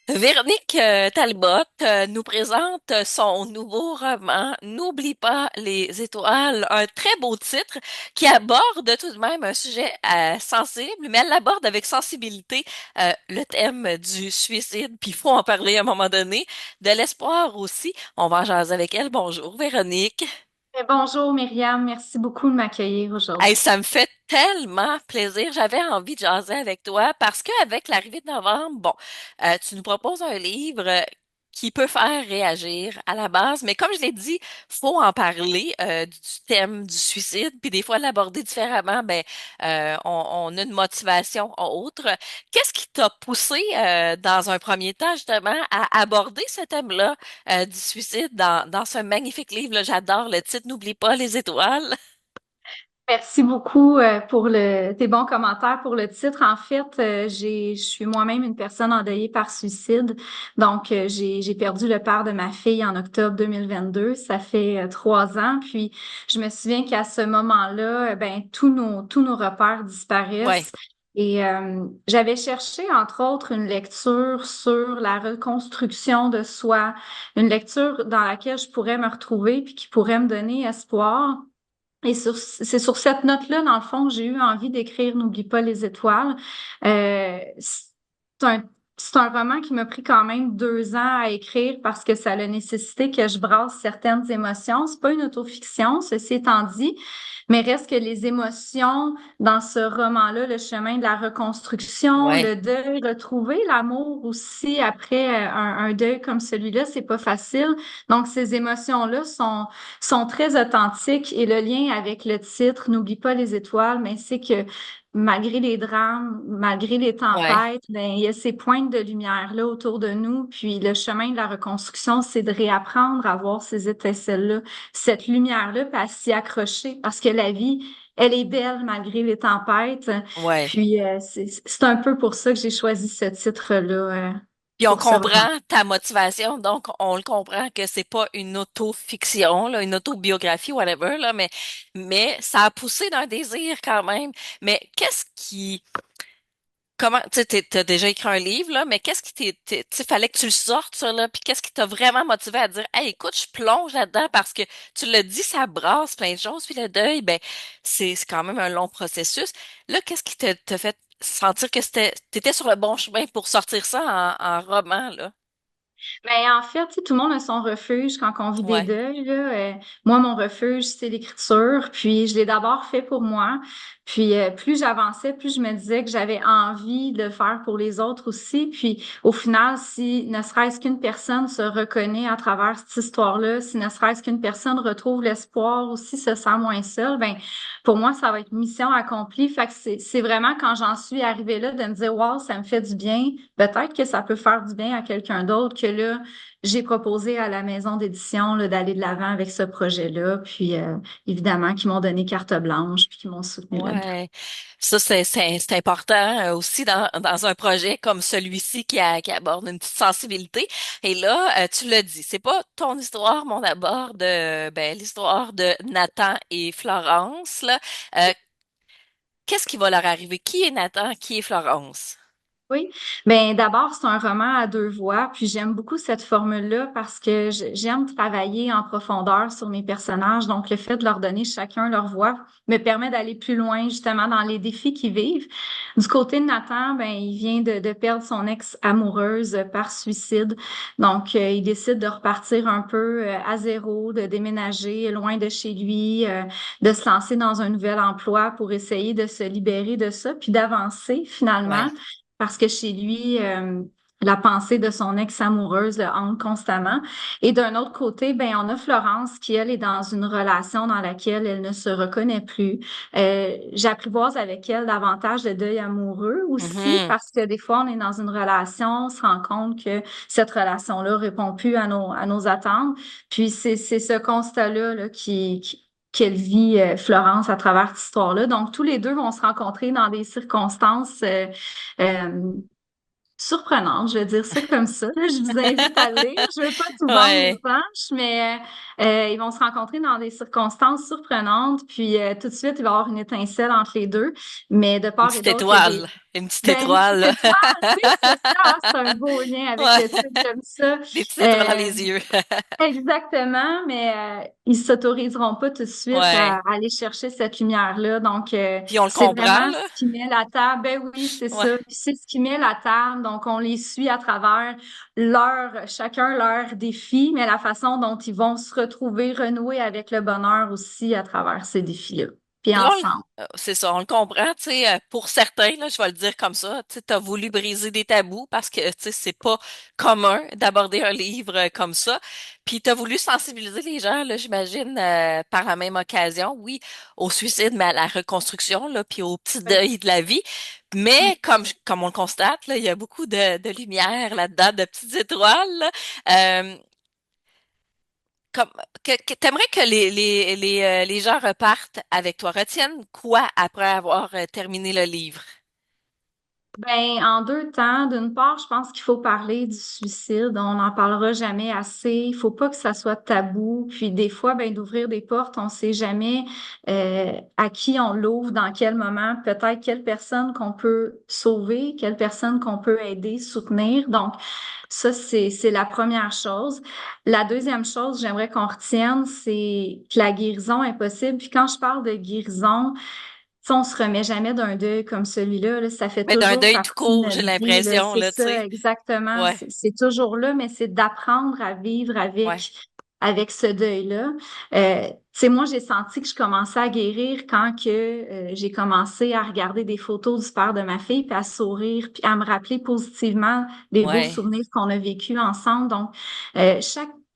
Véronique Talbot nous présente son nouveau roman N'oublie pas les étoiles, un très beau titre qui aborde tout de même un sujet sensible, mais elle l'aborde avec sensibilité, le thème du suicide, puis il faut en parler à un moment donné, de l'espoir aussi. On va en jaser avec elle. Bonjour Véronique. Bonjour Myriam, merci beaucoup de m'accueillir Hey, aujourd'hui. ça me fait tellement plaisir. J'avais envie de jaser avec toi parce qu'avec l'arrivée de novembre, bon, tu nous proposes un livre qui peut faire réagir à la base, mais comme je l'ai dit, faut en parler du thème du suicide, puis des fois l'aborder différemment. Ben, on a une motivation autre. Qu'est-ce qui t'a poussé dans un premier temps justement à aborder ce thème-là du suicide dans ce magnifique livre-là? J'adore le titre. N'oublie pas les étoiles. Merci beaucoup pour tes bons commentaires pour le titre. En fait, je suis moi-même une personne endeuillée par suicide. Donc, j'ai perdu le père de ma fille en octobre 2022. Ça fait 3 ans. Puis, je me souviens qu'à ce moment-là, ben, tous nos repères Ouais. disparaissent. Et j'avais cherché, entre autres, une lecture sur la reconstruction de soi, une lecture dans laquelle je pourrais me retrouver puis qui pourrait me donner espoir. Et c'est sur cette note-là, dans le fond, que j'ai eu envie d'écrire N'oublie pas les étoiles. C'est un, c'est un roman qui m'a pris quand même 2 ans à écrire parce que ça a nécessité que je brasse certaines émotions. C'est pas une autofiction, ceci étant dit, mais reste que les émotions dans ce roman-là, le chemin de la reconstruction, Ouais. le deuil, retrouver l'amour aussi après un deuil comme celui-là, c'est pas facile. Donc, ces émotions-là sont très authentiques et le lien avec le titre, N'oublie pas les étoiles, mais c'est que malgré les drames, malgré les Ouais. tempêtes, ben, il y a ces pointes de lumière-là autour de nous. Puis le chemin de la reconstruction, c'est de réapprendre à voir ces étincelles-là, cette lumière-là, puis à s'y accrocher parce que la vie, elle est belle malgré les tempêtes. Ouais. Puis c'est un peu pour ça que j'ai choisi ce titre-là Puis on pour ce roman. comprend ta motivation, donc on le comprend que c'est pas une auto-fiction, là, une autobiographie, whatever, là, mais ça a poussé d'un désir quand même. Mais comment, tu sais, t'as déjà écrit un livre, là, mais qu'est-ce qui tu sais, fallait que tu le sortes, ça, là, puis qu'est-ce qui t'a vraiment motivé à dire, hey, écoute, je plonge là-dedans parce que tu l'as dit, ça brasse plein de choses, puis le deuil, ben, c'est quand même un long processus. Là, qu'est-ce qui t'a fait sentir que t'étais sur le bon chemin pour sortir ça en roman, là? Mais en fait, tu sais, tout le monde a son refuge quand on vit des Ouais. deuils, là. Moi, mon refuge, c'est l'écriture. Puis, je l'ai d'abord fait pour moi. Puis, plus j'avançais, plus je me disais que j'avais envie de le faire pour les autres aussi. Puis, au final, si ne serait-ce qu'une personne se reconnaît à travers cette histoire-là, si ne serait-ce qu'une personne retrouve l'espoir aussi, se sent moins seule, ben, pour moi, ça va être mission accomplie. Fait que c'est vraiment quand j'en suis arrivée là de me dire, wow, ça me fait du bien. Peut-être que ça peut faire du bien à quelqu'un d'autre que là, j'ai proposé à la maison d'édition là, d'aller de l'avant avec ce projet-là. Puis évidemment, qui m'ont donné carte blanche, puis qui m'ont soutenu là-dedans. Ouais, ça c'est important aussi dans un projet comme celui-ci qui aborde une petite sensibilité. Et là, tu l'as dit, c'est pas ton histoire, mais on aborde ben, l'histoire de Nathan et Florence là. Euh, qu'est-ce qui va leur arriver? Qui est Nathan? Qui est Florence? Oui, ben d'abord, c'est un roman à 2 voix, puis j'aime beaucoup cette formule-là parce que j'aime travailler en profondeur sur mes personnages. Donc, le fait de leur donner chacun leur voix me permet d'aller plus loin justement dans les défis qu'ils vivent. Du côté de Nathan, ben il vient de perdre son ex-amoureuse par suicide. Donc, il décide de repartir un peu à zéro, de déménager loin de chez lui, de se lancer dans un nouvel emploi pour essayer de se libérer de ça, puis d'avancer Ouais. finalement parce que chez lui, la pensée de son ex-amoureuse le hante constamment. Et d'un autre côté, ben on a Florence qui, elle, est dans une relation dans laquelle elle ne se reconnaît plus. J'apprivoise avec elle davantage le deuil amoureux aussi, Mhm. parce que des fois, on est dans une relation, on se rend compte que cette relation-là répond plus à nos attentes. Puis c'est ce constat-là là, qu'elle vit, Florence, à travers cette histoire-là. Donc, tous les deux vont se rencontrer dans des circonstances euh, surprenante, je vais dire ça comme ça. Je vous invite à le lire. Je veux pas tout vendre du Ouais. punch, mais ils vont se rencontrer dans des circonstances surprenantes, puis tout de suite, il va y avoir une étincelle entre les deux. Mais de Une part et petite d'autre, il y a des... étoile. Une petite Ben, une petite étoile. étoile, oui, c'est ça, hein, c'est un beau lien avec Ouais. le titre, j'aime ça. Des petites étoiles dans Euh, les yeux. Exactement, mais ils s'autoriseront pas tout de suite à Ouais. aller chercher cette lumière-là. Donc, Puis on le c'est comprend, vraiment là. ce qui met la table. Ben oui, c'est Ouais. ça. Puis c'est ce qui met la table. Donc, on les suit à travers chacun leur défi, mais la façon dont ils vont se retrouver, renouer avec le bonheur aussi à travers ces défis-là. Puis Puis là, ensemble. c'est ça, on le comprend, tu sais, pour certains, là, je vais le dire comme ça, tu sais, t'as voulu briser des tabous parce que, tu sais, c'est pas commun d'aborder un livre comme ça. Puis t'as voulu sensibiliser les gens, là, j'imagine, par la même occasion, oui, au suicide, mais à la reconstruction, là, puis au petit Oui. deuil de la vie. Mais comme on le constate, là, il y a beaucoup de lumière là-dedans, de petites étoiles, là. Euh, comme, t'aimerais que les gens repartent avec toi, retiennent quoi après avoir terminé le livre? Ben, en deux temps, d'une part, je pense qu'il faut parler du suicide. On n'en parlera jamais assez. Il faut pas que ça soit tabou. Puis des fois, ben, d'ouvrir des portes, on sait jamais à qui on l'ouvre, dans quel moment, peut-être quelle personne qu'on peut sauver, quelle personne qu'on peut aider, soutenir. Donc, ça, c'est la première chose. La deuxième chose, j'aimerais qu'on retienne, c'est que la guérison est possible. Puis quand je parle de guérison, sais, on se remet jamais d'un deuil comme celui-là, là. Ça fait Mais d'un toujours deuil tout partie de court, j'ai notre vie, là. l'impression, C'est là, tu ça, sais. exactement. Ouais, C'est toujours là, mais c'est d'apprendre à vivre ouais, avec ce deuil-là. Tu sais, moi, j'ai senti que je commençais à guérir quand que j'ai commencé à regarder des photos du père de ma fille, puis à sourire, puis à me rappeler positivement des beaux ouais. souvenirs qu'on a vécus ensemble. Donc,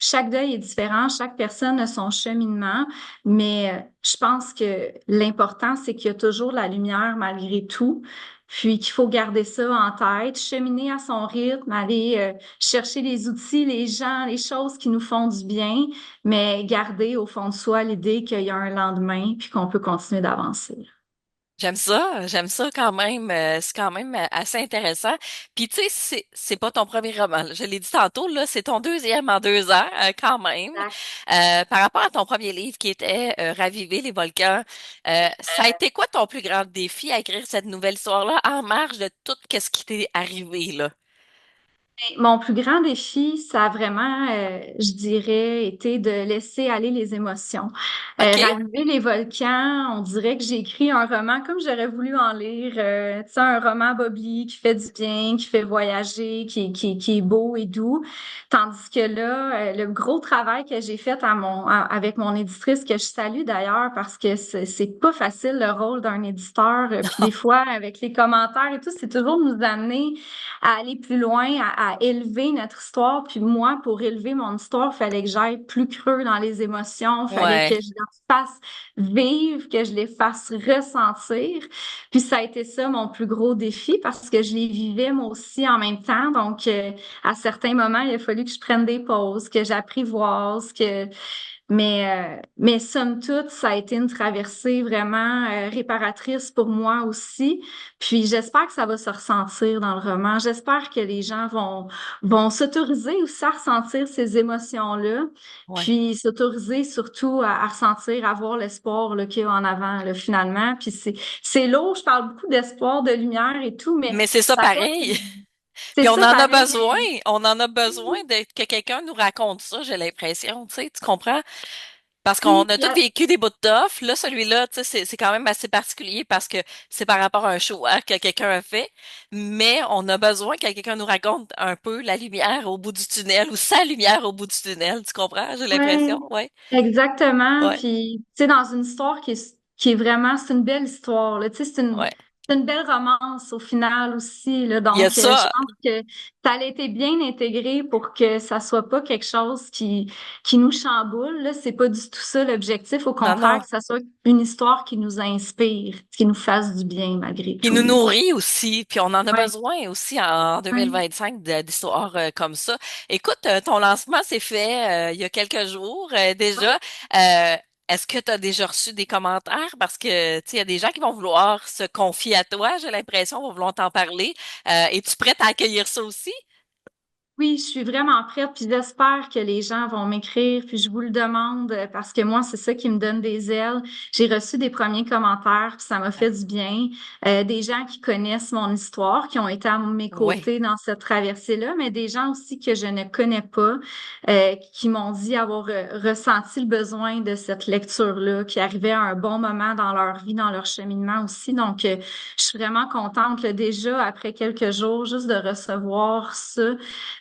chaque deuil est différent, chaque personne a son cheminement. Mais je pense que l'important, c'est qu'il y a toujours la lumière malgré tout, puis qu'il faut garder ça en tête, cheminer à son rythme, aller chercher les outils, les gens, les choses qui nous font du bien, mais garder au fond de soi l'idée qu'il y a un lendemain, puis qu'on peut continuer d'avancer. J'aime ça quand même. C'est quand même assez intéressant. Puis tu sais, c'est pas ton premier roman, là. Je l'ai dit tantôt, là, c'est ton deuxième en 2 ans, quand même. Exact. Par rapport à ton premier livre qui était Raviver les volcans, ça a été quoi ton plus grand défi à écrire cette nouvelle histoire-là en marge de tout ce qui t'est arrivé, là? Mon plus grand défi, ça a vraiment, je dirais, été de laisser aller les émotions. OK? Raviver les volcans, on dirait que j'ai écrit un roman comme j'aurais voulu en lire. Tu sais, un roman Bobby qui fait du bien, qui fait voyager, qui est beau et doux. Tandis que là, le gros travail que j'ai fait avec mon éditrice, que je salue d'ailleurs, parce que c'est pas facile le rôle d'un éditeur. Puis des fois, avec les commentaires et tout, c'est toujours nous amener à aller plus loin, à élever notre histoire. Puis moi, pour élever mon histoire, il fallait que j'aille plus creux dans les émotions, il fallait que Ouais. je les fasse vivre, que je les fasse ressentir. Puis ça a été ça mon plus gros défi parce que je les vivais moi aussi en même temps. Donc, à certains moments, il a fallu que je prenne des pauses, que j'apprivoise, mais somme toute, ça a été une traversée vraiment réparatrice pour moi aussi. Puis j'espère que ça va se ressentir dans le roman. J'espère que les gens vont s'autoriser aussi à ressentir ces émotions-là, Ouais. puis s'autoriser surtout à ressentir, à voir l'espoir là, qu'il y a en avant là, finalement. Puis c'est lourd, je parle beaucoup d'espoir, de lumière et tout, mais Mais c'est ça ça reste pareil. c'est Puis on ça en a pareil, besoin. mais On en a besoin de que quelqu'un nous raconte ça, j'ai l'impression, tu sais, tu comprends? Parce qu'on oui, a tous vécu des bouts de tough. Là, celui-là, tu sais, c'est quand même assez particulier parce que c'est par rapport à un choix que quelqu'un a fait. Mais on a besoin que quelqu'un nous raconte un peu la lumière au bout du tunnel ou sa lumière au bout du tunnel. Tu comprends? J'ai ouais, l'impression. Ouais. exactement. Ouais. Puis, tu sais, dans une histoire qui est vraiment, c'est une belle histoire, là. Tu sais, Ouais. c'est une belle romance au final aussi, là. Il y a Donc, je ça. pense que ça a été bien intégré pour que ça soit pas quelque chose qui nous chamboule, là. C'est pas du tout ça l'objectif. Au Non, contraire, non. que ça soit une histoire qui nous inspire, qui nous fasse du bien malgré Qui nous tout, là. nourrit aussi, puis on en a Ouais. besoin aussi en Ouais. 2025 d'histoires comme ça. Écoute, ton lancement s'est fait il y a quelques jours déjà. Est-ce que tu as déjà reçu des commentaires? Parce que, tu sais, il y a des gens qui vont vouloir se confier à toi, j'ai l'impression, vont vouloir t'en parler. Es-tu prête à accueillir ça aussi? Oui, je suis vraiment prête, puis j'espère que les gens vont m'écrire, puis je vous le demande parce que moi, c'est ça qui me donne des ailes. J'ai reçu des premiers commentaires, puis ça m'a fait du bien. Des gens qui connaissent mon histoire, qui ont été à mes Oui. côtés dans cette traversée-là, mais des gens aussi que je ne connais pas, qui m'ont dit avoir ressenti le besoin de cette lecture-là, qui arrivait à un bon moment dans leur vie, dans leur cheminement aussi. Donc, je suis vraiment contente, là, déjà, après quelques jours, juste de recevoir ça.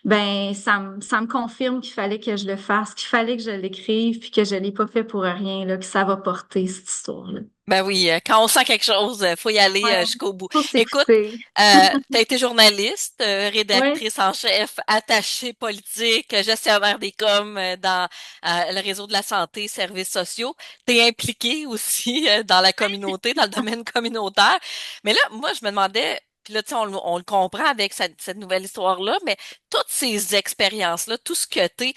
Ben, ça me confirme qu'il fallait que je le fasse, qu'il fallait que je l'écrive, puis que je l'ai pas fait pour rien, là, que ça va porter cette histoire-là. Ben oui, quand on sent quelque chose, faut y aller Ouais, jusqu'au bout. faut Écoute, s'écouter. tu as été journaliste, Ouais. rédactrice en chef, attachée politique, gestionnaire des coms dans le réseau de la santé, services sociaux. Tu es impliquée aussi dans la communauté, dans le domaine communautaire. Mais là, moi, je me demandais, puis là, tu sais, on le comprend avec cette nouvelle histoire-là, mais toutes ces expériences-là, tout ce que tu es,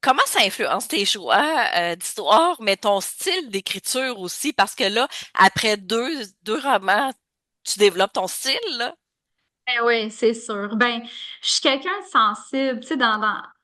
comment ça influence tes choix d'histoire, mais ton style d'écriture aussi? Parce que là, après deux romans, tu développes ton style, là? Ben oui, c'est sûr. Ben, je suis quelqu'un de sensible, tu sais,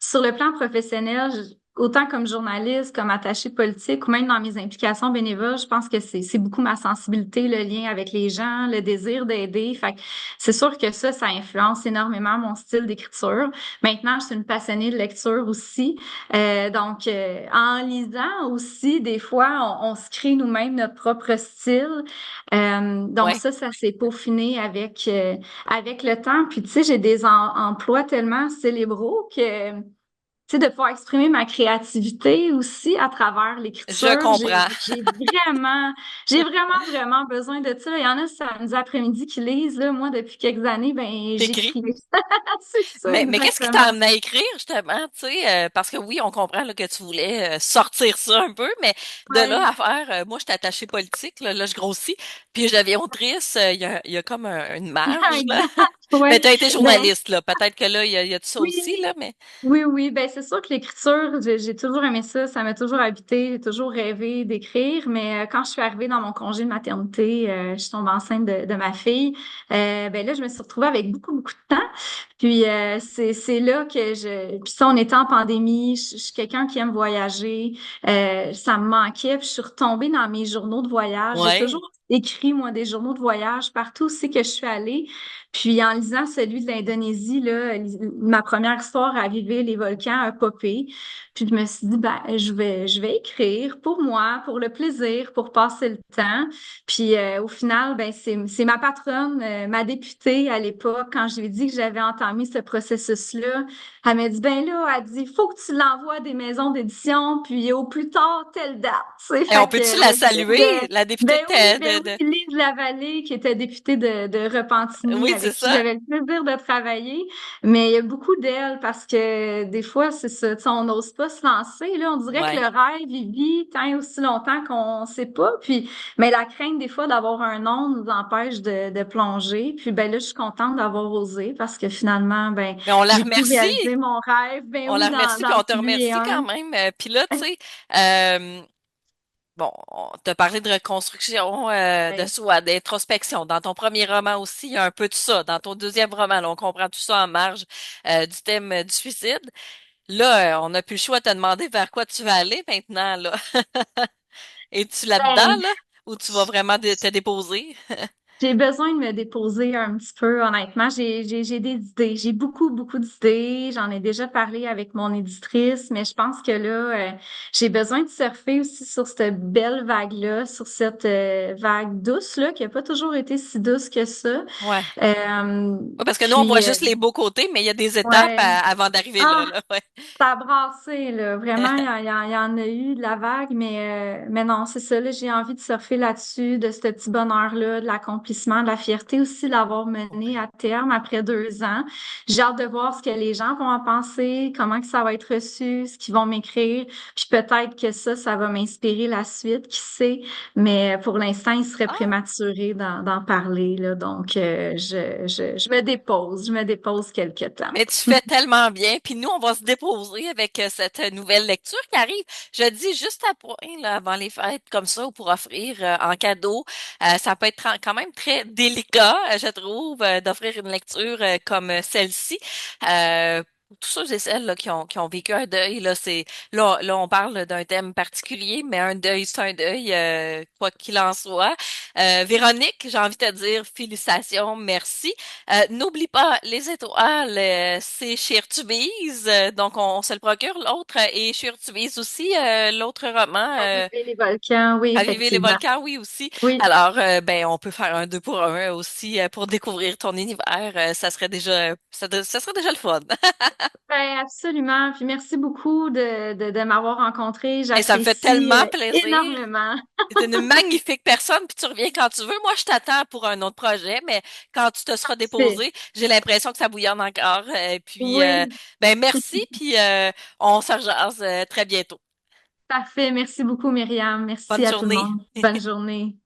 sur le plan professionnel, autant comme journaliste, comme attachée politique, ou même dans mes implications bénévoles, je pense que c'est beaucoup ma sensibilité, le lien avec les gens, le désir d'aider. Fait que c'est sûr que ça influence énormément mon style d'écriture. Maintenant, je suis une passionnée de lecture aussi. Donc, en lisant aussi, des fois, on se crée nous-mêmes notre propre style. Donc Ouais. ça s'est peaufiné avec le temps. Puis, tu sais, j'ai des emplois tellement cérébraux que, tu sais, de pouvoir exprimer ma créativité aussi à travers Je l'écriture, comprends. j'ai vraiment, vraiment besoin de ça. Il y en a samedi après-midi qui lisent, là. Moi, depuis quelques années, ben, T'écris. j'écris. C'est ça, Mais qu'est-ce qui t'a exactement. amené à écrire, justement, tu sais, parce que oui, on comprend là, que tu voulais sortir ça un peu, mais de là Ouais. à faire, moi, je suis attachée politique, là, je grossis, puis je deviens autrice, il y a comme une marge, là. Exact. Mais Ouais. tu as été Ben, journaliste, là. Peut-être que là, il y a tout ça aussi, oui. là, mais Oui, oui, ben c'est sûr que l'écriture, j'ai toujours aimé ça, ça m'a toujours habité, j'ai toujours rêvé d'écrire, mais quand je suis arrivée dans mon congé de maternité, je suis tombée enceinte de ma fille, ben là, je me suis retrouvée avec beaucoup, beaucoup de temps. Puis c'est là que puis ça, on était en pandémie, je suis quelqu'un qui aime voyager, ça me manquait, puis je suis retombée dans mes journaux de voyage. J'ai ouais, toujours écrit, moi, des journaux de voyage partout aussi que je suis allée. Puis en lisant celui de l'Indonésie, là, ma première histoire à vivre les volcans a popé. Puis je me suis dit, ben, je vais écrire pour moi, pour le plaisir, pour passer le temps. Puis au final, ben, c'est ma patronne, ma députée à l'époque, quand je lui ai dit que j'avais entamé ce processus-là, elle m'a dit, ben là, elle dit, il faut que tu l'envoies à des maisons d'édition, puis au plus tard, telle date. Tu sais, et on fait que peut-tu la saluer, la députée ben oui, Lise Lavallée, qui était députée de Repentigny, Oui, c'est avec qui ça. j'avais le plaisir de travailler. Mais il y a beaucoup d'elle parce que des fois, c'est ça, tu sais, on n'ose pas se lancer. Là, on dirait que le Ouais. rêve, il vit tant et aussi longtemps qu'on ne sait pas. Puis, mais la crainte, des fois, d'avoir un nom nous empêche de plonger. Puis, ben là, je suis contente d'avoir osé parce que finalement, ben, Mais on la j'ai pu remercie. réaliser mon rêve. Ben On oui, la dans, remercie, puis dans on te celui et remercie un. quand même. Puis là, tu sais, euh, bon, on t'a parlé de reconstruction de Ouais. soi, d'introspection. Dans ton premier roman aussi, il y a un peu de ça. Dans ton deuxième roman, là, on comprend tout ça en marge du thème du suicide. Là, on n'a plus le choix de te demander vers quoi tu vas aller maintenant, là. Es-tu là-dedans, Ben, là? Ou tu vas vraiment te déposer? j'ai besoin de me déposer un petit peu, honnêtement. J'ai des idées. J'ai beaucoup, beaucoup d'idées. J'en ai déjà parlé avec mon éditrice, mais je pense que là, j'ai besoin de surfer aussi sur cette belle vague-là, sur cette vague douce-là, qui n'a pas toujours été si douce que ça. Ouais. Euh, Ouais, parce que nous, on voit puis, juste les beaux côtés, mais il y a des étapes ouais. avant d'arriver là, Ah, là. Ouais. ça a brassé, là. Vraiment, il y en a eu de la vague, mais non, c'est ça, là. J'ai envie de surfer là-dessus, de ce petit bonheur-là, de l'accomplissement l'accomplissement, de la fierté aussi de l'avoir mené à terme après 2 ans. J'ai hâte de voir ce que les gens vont en penser, comment que ça va être reçu, ce qu'ils vont m'écrire. Puis peut-être que ça va m'inspirer la suite, qui sait. Mais pour l'instant, il serait Ah, prématuré d'en parler, là. Donc, je me dépose quelque temps. mais tu fais tellement bien. Puis nous, on va se déposer avec cette nouvelle lecture qui arrive. Je dis juste à point, là, avant les fêtes, comme ça, ou pour offrir en cadeau. Ça peut être quand même très délicat, je trouve, d'offrir une lecture comme celle-ci. Pour tous ceux et celles là, qui ont vécu un deuil, là, on parle d'un thème particulier, mais un deuil, c'est un deuil, quoi qu'il en soit. Véronique, j'ai envie de te dire félicitations, merci. N'oublie pas, les étoiles, c'est chez Urtubise, donc on se le procure l'autre, et chez Urtubise aussi, l'autre roman, Raviver les volcans, oui, Arriver les effectivement. volcans, oui aussi. Oui. Alors, ben, on peut faire un deux pour un aussi pour découvrir ton univers. Ça serait déjà le fun. Ben, absolument. Puis merci beaucoup de m'avoir rencontré. Et ça me fait J'apprécie tellement plaisir. énormément. Tu es une magnifique personne, puis tu reviens quand tu veux. Moi, je t'attends pour un autre projet, mais quand tu te seras C'est- déposé, j'ai l'impression que ça bouillonne encore. Oui, Ben, merci, puis on se rejase très bientôt. parfait. Merci beaucoup, Myriam. Merci Bonne à tout le journée. monde. Bonne journée.